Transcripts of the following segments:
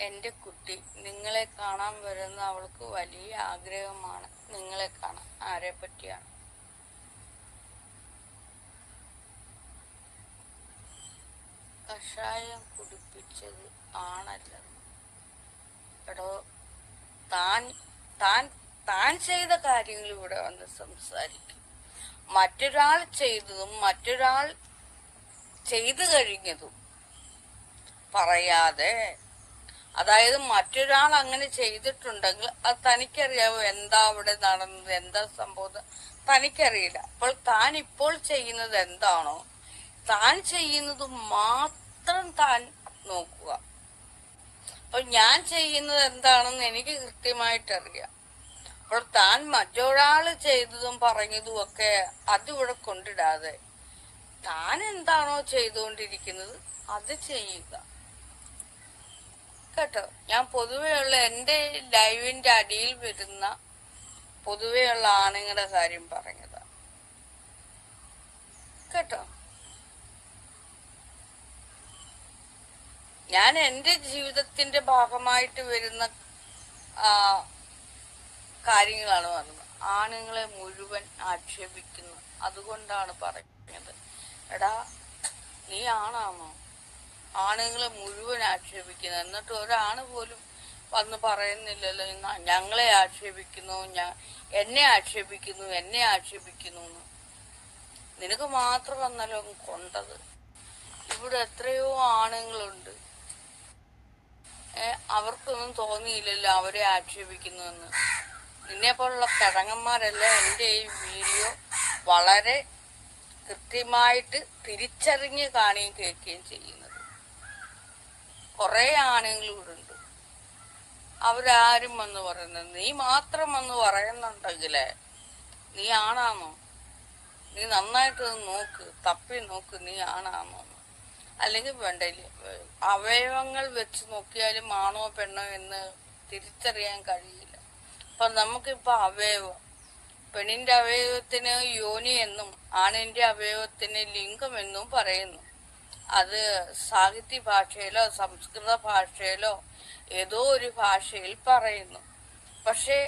എൻ്റെ കുട്ടി നിങ്ങളെ കാണാൻ വരുന്ന അവൾക്ക് വലിയ ആഗ്രഹമാണ് നിങ്ങളെ കാണാൻ. ആരെ പറ്റിയാണ്? കഷായം കുടിപ്പിച്ചത് ആണല്ല. എടോ, താൻ താൻ താൻ ചെയ്ത കാര്യങ്ങൾ ഇവിടെ വന്ന് സംസാരിക്കും. മറ്റൊരാൾ ചെയ്തതും മറ്റൊരാൾ ചെയ്തു കഴിഞ്ഞതും പറയാതെ, അതായത് മറ്റൊരാൾ അങ്ങനെ ചെയ്തിട്ടുണ്ടെങ്കിൽ അത് തനിക്കറിയാവോ എന്താ അവിടെ നടന്നത്, എന്താ സംഭവം തനിക്കറിയില്ല. അപ്പോൾ താൻ ഇപ്പോൾ ചെയ്യുന്നത് എന്താണോ താൻ ചെയ്യുന്നത് മാത്രം താൻ നോക്കുക. അപ്പോൾ ഞാൻ ചെയ്യുന്നത് എന്താണെന്ന് എനിക്ക് കൃത്യമായിട്ടറിയാം. അപ്പോൾ താൻ മറ്റൊരാള് ചെയ്തതും പറഞ്ഞതും ഒക്കെ അതിവിടെ കൊണ്ടിടാതെ താൻ എന്താണോ ചെയ്തുകൊണ്ടിരിക്കുന്നത് അത് ചെയ്യുക കേട്ടോ. ഞാൻ പൊതുവെയുള്ള എൻ്റെ ലൈവിന്റെ അടിയിൽ വരുന്ന പൊതുവെയുള്ള ആണുങ്ങളുടെ കാര്യം പറഞ്ഞതാ കേട്ടോ. ഞാൻ എൻ്റെ ജീവിതത്തിന്റെ ഭാഗമായിട്ട് വരുന്ന കാര്യങ്ങളാണ് പറഞ്ഞത്. ആണുങ്ങളെ മുഴുവൻ ആക്ഷേപിക്കുന്നു. അതുകൊണ്ടാണ് പറഞ്ഞത്, എടാ നീ ആണാണോ ആണുങ്ങളെ മുഴുവൻ ആക്ഷേപിക്കുന്നത്? എന്നിട്ട് ഒരാണ് പോലും വന്ന് പറയുന്നില്ലല്ലോ ഞങ്ങളെ ആക്ഷേപിക്കുന്നു, എന്നെ ആക്ഷേപിക്കുന്നു, എന്നെ ആക്ഷേപിക്കുന്നു എന്ന്. നിനക്ക് മാത്രം വന്നല്ലോ കൊണ്ടത്. ഇവിടെ എത്രയോ ആണുങ്ങളുണ്ട്, അവർക്കൊന്നും തോന്നിയില്ലല്ലോ അവരെ ആക്ഷേപിക്കുന്നുവെന്ന്. നിന്നെ പോലുള്ള കടങ്ങന്മാരെല്ലാം എൻ്റെ ഈ വീഡിയോ വളരെ കൃത്യമായിട്ട് തിരിച്ചറിഞ്ഞ് കാണുകയും കേൾക്കുകയും ചെയ്യുന്നത്. കുറെ ആണുങ്ങളിവിടുണ്ട്, അവരാരും വന്ന് പറയുന്നത്. നീ മാത്രം വന്ന് പറയുന്നുണ്ടെങ്കിലേ നീ ആണാന്നോ? നീ നന്നായിട്ട് നോക്ക്, തപ്പി നോക്ക്, നീ ആണാന്നോ? അല്ലെങ്കിൽ വേണ്ട, അവയവങ്ങൾ വെച്ച് നോക്കിയാലും ആണോ പെണ്ണോ എന്ന് തിരിച്ചറിയാൻ കഴിയില്ല. അപ്പൊ നമുക്കിപ്പോ അവയവം, പെണ്ണിന്റെ അവയവത്തിന് യോനി എന്നും ആണിന്റെ അവയവത്തിന് ലിംഗം എന്നും പറയുന്നു. അത് സാഹിത്യ ഭാഷയിലോ സംസ്കൃത ഭാഷയിലോ ഏതോ ഒരു ഭാഷയിൽ പറയുന്നു. പക്ഷെ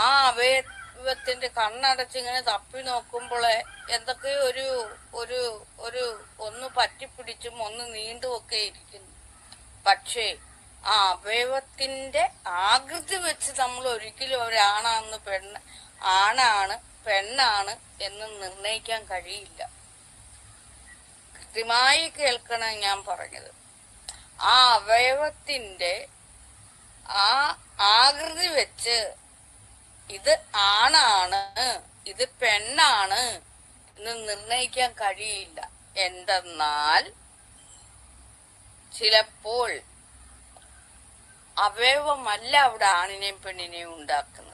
ആ അവയവത്തിന്റെ കണ്ണടച്ചിങ്ങനെ തപ്പി നോക്കുമ്പോൾ എന്തൊക്കെ ഒരു ഒരു ഒരു ഒന്ന് പറ്റിപ്പിടിച്ചും ഒന്ന് നീണ്ടുമൊക്കെ ഇരിക്കുന്നു. പക്ഷേ ആ അവയവത്തിന്റെ ആകൃതി വെച്ച് നമ്മൾ ഒരിക്കലും ഒരാണാന്ന് ആണാണ് പെണ്ണാണ് എന്ന് നിർണയിക്കാൻ കഴിയില്ല. കൃത്യമായി കേൾക്കണം ഞാൻ പറഞ്ഞത്. ആ അവയവത്തിന്റെ ആ ആകൃതി വെച്ച് ഇത് ആണാണ് ഇത് പെണ്ണാണ് എന്ന് നിർണയിക്കാൻ കഴിയില്ല. എന്തെന്നാൽ ചിലപ്പോൾ അവയവമല്ല അവിടെ ആണിനെയും പെണ്ണിനെയും ഉണ്ടാക്കുന്നത്.